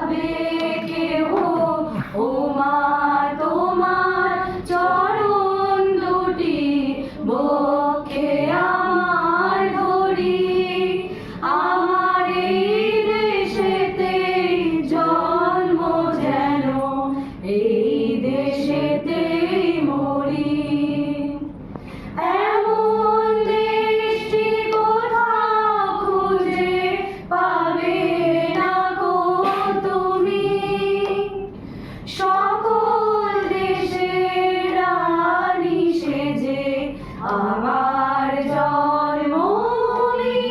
পাবে কেহ ও মা তোমার চরণ দুটি বক্ষে আমার ধরি আমার এই দেশেতে জন্ম যেন এই দেশেতে মরি এমন দেশটি কোথাও খুঁজে পাবে না গো তুমি সকল দেশের রানী সেজে আমার জন্মভূমি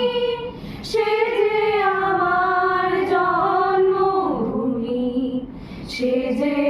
সেজে আমার জন্মভূমি সেজে